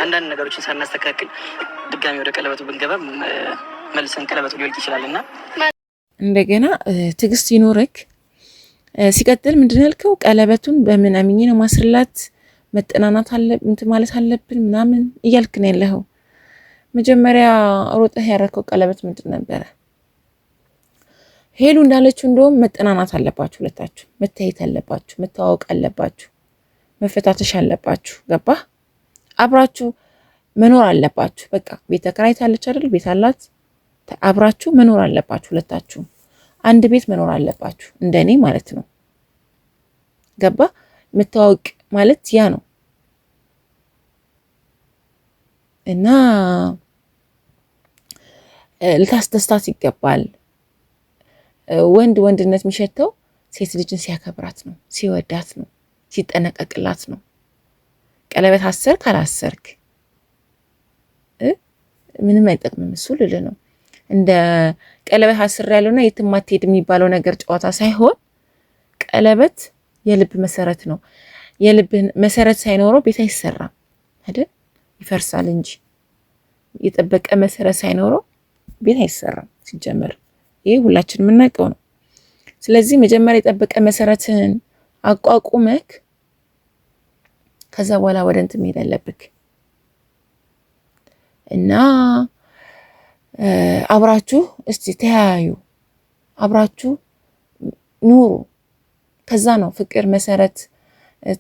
አንዳንድ ነገሮችን ሳናስተካክል ድጋሚ ወደ ቀለበቱ ብንገባ መልሰን ቀለበቱ ሊወልቅ ይችላልና እንደገና ትዕግስት ይኖርክ። ሲቀጥል ምንድን ያልከው ቀለበቱን በምን አምኜ ነው ማስርላት መጠናናት አለ እንትን ማለት አለብን ምናምን እያልክ ነው ያለኸው። መጀመሪያ ሮጠህ ያረከው ቀለበት ምንድን ነበረ? ሄሉ እንዳለችው እንደውም መጠናናት አለባችሁ፣ ሁለታችሁ መታየት አለባችሁ፣ መተዋወቅ አለባችሁ፣ መፈታተሽ አለባችሁ። ገባህ? አብራችሁ መኖር አለባችሁ። በቃ ቤት ተከራይታለች አይደል? ቤት አላት። አብራችሁ መኖር አለባችሁ። ሁለታችሁ አንድ ቤት መኖር አለባችሁ፣ እንደኔ ማለት ነው። ገባ? መተዋወቅ ማለት ያ ነው። እና ልታስደስታት ይገባል። ወንድ ወንድነት የሚሸተው ሴት ልጅን ሲያከብራት ነው፣ ሲወዳት ነው፣ ሲጠነቀቅላት ነው። ቀለበት አሰርክ አላሰርክ ምንም አይጠቅምም። እሱ ልል ነው እንደ ቀለበት አስር ያለውና የትም አትሄድ የሚባለው ነገር ጨዋታ ሳይሆን ቀለበት የልብ መሰረት ነው። የልብ መሰረት ሳይኖረው ቤት አይሰራም አይደል? ይፈርሳል እንጂ የጠበቀ መሰረት ሳይኖረው ቤት አይሰራም ሲጀመር። ይሄ ሁላችን የምናውቀው ነው። ስለዚህ መጀመሪያ የጠበቀ መሰረትን አቋቁመክ ከዛ በኋላ ወደ እንትን መሄድ አለብክ እና አብራችሁ እስቲ ተያዩ፣ አብራችሁ ኑሩ። ከዛ ነው ፍቅር፣ መሰረት፣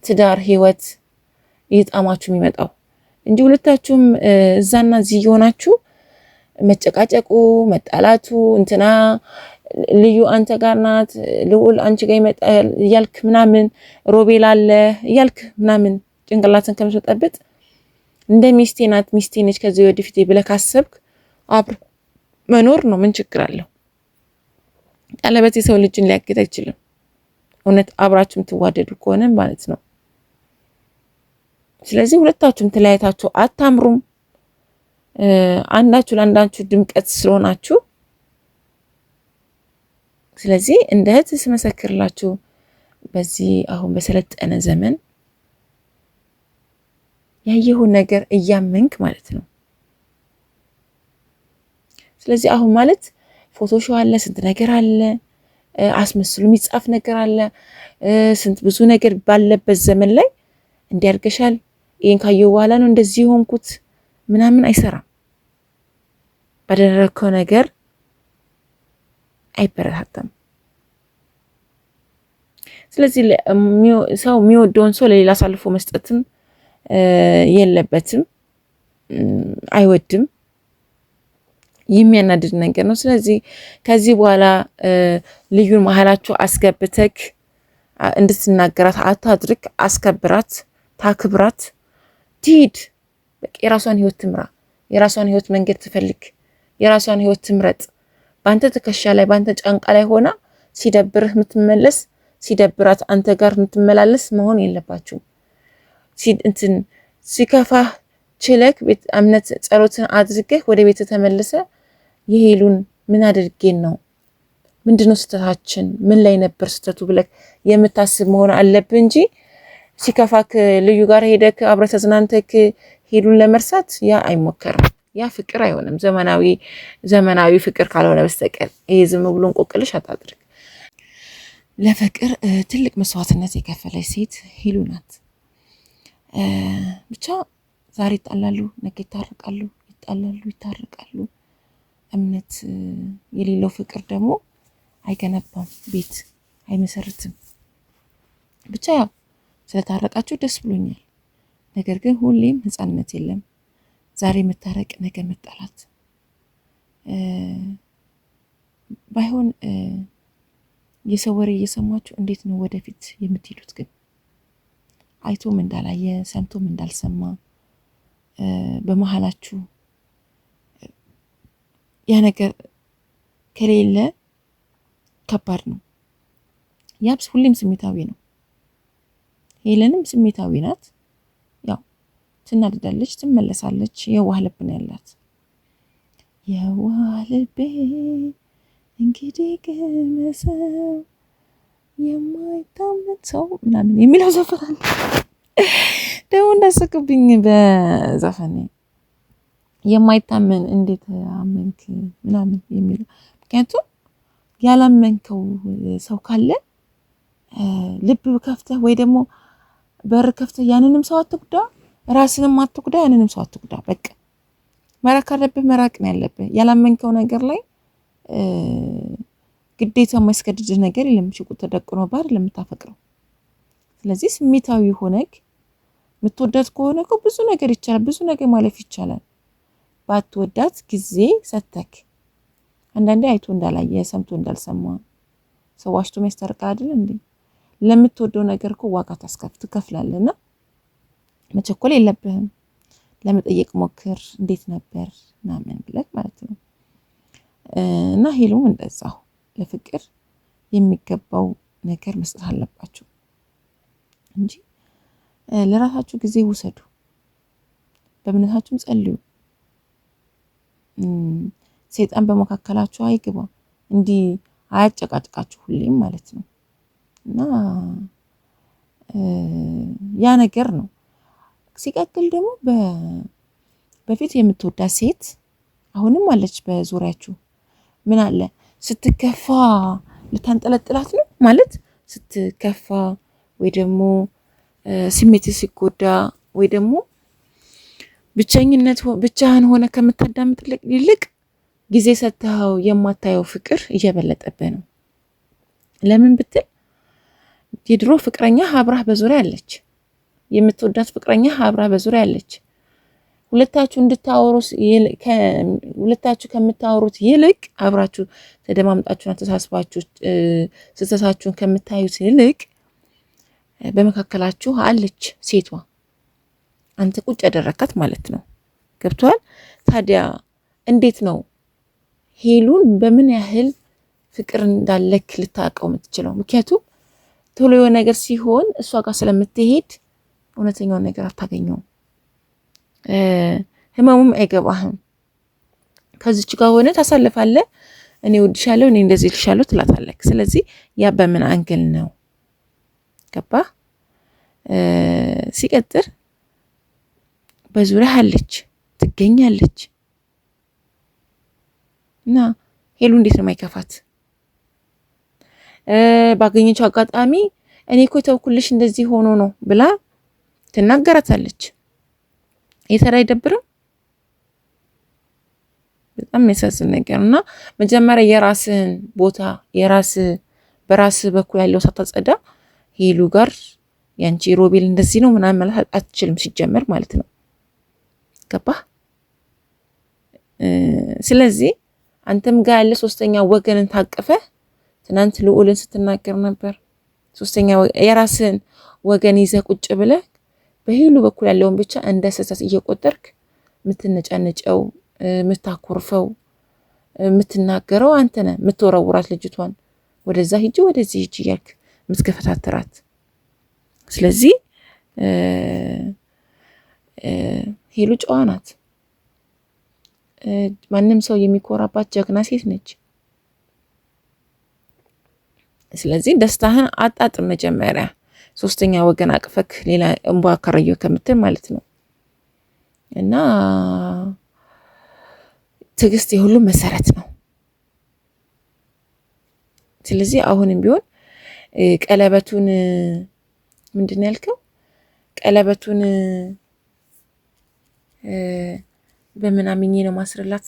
ትዳር፣ ህይወት እየጣማችሁ የሚመጣው እንጂ ሁለታችሁም እዛና እዚህ የሆናችሁ መጨቃጨቁ፣ መጣላቱ፣ እንትና ልዩ አንተ ጋር ናት፣ ልዑል አንቺ ጋር ይመጣል እያልክ ምናምን፣ ሮቤል አለ እያልክ ምናምን ጭንቅላትን ከምትጠብጥ እንደ ሚስቴ ናት ሚስቴ ነች ከዚህ ወደፊት ብለህ ካሰብክ አብር መኖር ነው። ምን ችግር አለው? ቀለበት የሰው ልጅን ሊያግድ አይችልም። እውነት አብራችሁ የምትዋደዱ ከሆነ ማለት ነው። ስለዚህ ሁለታችሁም ተለያይታችሁ አታምሩም። አንዳችሁ ለአንዳችሁ ድምቀት ስለሆናችሁ፣ ስለዚህ እንደ እህት ስመሰክርላችሁ በዚህ አሁን በሰለጠነ ዘመን ያየሁን ነገር እያመንክ ማለት ነው። ስለዚህ አሁን ማለት ፎቶሾ አለ፣ ስንት ነገር አለ፣ አስመስሉ የሚጻፍ ነገር አለ፣ ስንት ብዙ ነገር ባለበት ዘመን ላይ እንዲያርገሻል ይሄን ካየው በኋላ ነው እንደዚህ ሆንኩት ምናምን አይሰራም። ባደረከው ነገር አይበረታታም። ስለዚህ ሰው የሚወደውን ሰው ለሌላ አሳልፎ መስጠትም የለበትም፣ አይወድም። የሚያናድድ ነገር ነው። ስለዚህ ከዚህ በኋላ ልዩን መሀላችሁ አስገብተክ እንድትናገራት አታድርግ። አስከብራት፣ ታክብራት፣ ትሂድ። በቃ የራሷን ህይወት ትምራ፣ የራሷን ህይወት መንገድ ትፈልግ፣ የራሷን ህይወት ትምረጥ። በአንተ ትከሻ ላይ በአንተ ጫንቃ ላይ ሆና ሲደብርህ የምትመለስ ሲደብራት አንተ ጋር የምትመላለስ መሆን የለባችሁም። እንትን ሲከፋህ ችለክ ቤት እምነት ጸሎትን አድርገህ ወደ ቤት ተመልሰ የሄሉን ምን አድርጌን ነው ምንድነው ስተታችን ምን ላይ ነበር ስተቱ ብለክ የምታስብ መሆን አለብህ እንጂ ሲከፋክ ልዩ ጋር ሄደክ አብረህ ተዝናንተክ ሄሉን ለመርሳት ያ አይሞከርም። ያ ፍቅር አይሆንም፣ ዘመናዊ ፍቅር ካልሆነ በስተቀር ይሄ ዝም ብሎ እንቆቅልሽ አታድርግ። ለፍቅር ትልቅ መስዋዕትነት የከፈለች ሴት ሄሉ ናት። ብቻ ዛሬ ይጣላሉ፣ ነገ ይታረቃሉ፣ ይጣላሉ፣ ይታረቃሉ። እምነት የሌለው ፍቅር ደግሞ አይገነባም፣ ቤት አይመሰርትም። ብቻ ያው ስለታረቃችሁ ደስ ብሎኛል። ነገር ግን ሁሌም ህፃንነት የለም። ዛሬ መታረቅ፣ ነገ መጣላት ባይሆን የሰው ወሬ እየሰማችሁ እንዴት ነው ወደፊት የምትሄዱት? ግን አይቶም እንዳላየ ሰምቶም እንዳልሰማ በመሃላችሁ ያ ነገር ከሌለ ከባድ ነው። ያብስ ሁሌም ስሜታዊ ነው። ሄለንም ስሜታዊ ናት። ያው ትናደዳለች፣ ትመለሳለች። የዋህ ልብ ነው ያላት። የዋህ ልቤ እንግዲህ ግመሰው የማይታመን ሰው ምናምን የሚለው ዘፈን ደግሞ እንዳሰቅብኝ በዘፈን የማይታመን እንዴት አመንክ ምናምን የሚለው ምክንያቱም ያላመንከው ሰው ካለ ልብ ከፍተህ ወይ ደግሞ በር ከፍተህ ያንንም ሰው አትጉዳ፣ ራስንም አትጉዳ፣ ያንንም ሰው አትጉዳ። በቃ መራቅ አለብህ፣ መራቅ ነው ያለብህ። ያላመንከው ነገር ላይ ግዴታ የማያስገድድህ ነገር የለም። ሽጉጥ ተደቅኖ ባር ለምታፈቅረው። ስለዚህ ስሜታዊ ሆነክ የምትወዳት ከሆነ እኮ ብዙ ነገር ይቻላል፣ ብዙ ነገር ማለፍ ይቻላል። ባትወዳት ጊዜ ሰተክ አንዳንዴ አይቶ እንዳላየ ሰምቶ እንዳልሰማ ሰው ዋሽቶ የሚያስታርቅ አይደል እንዴ? ለምትወደው ነገር እኮ ዋጋ ትከፍላለና መቸኮል የለብህም። ለመጠየቅ ሞክር፣ እንዴት ነበር ምናምን ብለህ ማለት ነው። እና ሄሉም እንደዛው ለፍቅር የሚገባው ነገር መስጠት አለባችሁ እንጂ ለራሳችሁ ጊዜ ውሰዱ፣ በእምነታችሁም ጸልዩ። ሰይጣን በመካከላችሁ አይግባ፣ እንዲህ አያጨቃጭቃችሁ ሁሌም ማለት ነው። እና ያ ነገር ነው። ሲቀጥል ደግሞ በፊት የምትወዳት ሴት አሁንም አለች በዙሪያችሁ። ምን አለ ስትከፋ ልታንጠለጥላት ነው ማለት ስትከፋ ወይ ደግሞ ስሜት ሲጎዳ ወይ ደግሞ ብቻህን ሆነ ከምታዳምጥ ይልቅ ጊዜ ሰጥተው የማታየው ፍቅር እየበለጠብህ ነው። ለምን ብትል የድሮ ፍቅረኛ አብራህ በዙሪያ አለች፣ የምትወዳት ፍቅረኛ አብራህ በዙሪያ አለች። ሁለታችሁ ከምታወሩት ይልቅ አብራችሁ ተደማምጣችሁና ተሳስባችሁ ስህተታችሁን ከምታዩት ይልቅ በመካከላችሁ አለች ሴቷ። አንተ ቁጭ ያደረካት ማለት ነው። ገብቷል? ታዲያ እንዴት ነው ሄሉን በምን ያህል ፍቅር እንዳለክ ልታውቀው የምትችለው? ምክንያቱም ቶሎ የሆነ ነገር ሲሆን እሷ ጋር ስለምትሄድ እውነተኛውን ነገር አታገኘውም። ህመሙም አይገባህም። ከዚች ጋር ሆነ ታሳልፋለህ። እኔ ወድሻለሁ፣ እኔ እንደዚህ ልሻለሁ ትላታለህ። ስለዚህ ያ በምን አንግል ነው? ገባ? ሲቀጥር በዙሪያ አለች ትገኛለች። እና ሄሉ እንዴት ነው የማይከፋት? ባገኘችው አጋጣሚ እኔ እኮ ተውኩልሽ እንደዚህ ሆኖ ነው ብላ ትናገራታለች። የተራ አይደብርም? በጣም የሚያሳዝን ነገር እና መጀመሪያ የራስህን ቦታ በራስህ በኩል ያለው ሳታጸዳ ሄሉ ጋር ያንቺ ሮቤል እንደዚህ ነው ምናምን ማለት አትችልም ሲጀመር ማለት ነው። ገባህ? ስለዚህ አንተም ጋር ያለ ሶስተኛ ወገንን ታቀፈህ ትናንት ልዑልን ስትናገር ነበር። ሶስተኛ የራስህን ወገን ይዘህ ቁጭ ብለህ በሄሉ በኩል ያለውን ብቻ እንደ ስህተት እየቆጠርክ የምትነጫነጨው፣ የምታኮርፈው፣ የምትናገረው አንተ ነህ። የምትወረውራት ልጅቷን ወደዛ ሂጂ ወደዚህ ሂጂ እያልክ የምትገፈታተራት። ስለዚህ ሄሉ ጨዋ ናት። ማንም ሰው የሚኮራባት ጀግና ሴት ነች። ስለዚህ ደስታህን አጣጥም መጀመሪያ፣ ሶስተኛ ወገን አቅፈክ ሌላ እንቧ ከረዮ ከምትል ማለት ነው። እና ትዕግስት የሁሉ መሰረት ነው። ስለዚህ አሁንም ቢሆን ቀለበቱን ምንድን ነው ያልከው? ቀለበቱን በምን አምኜ ነው ማስረላት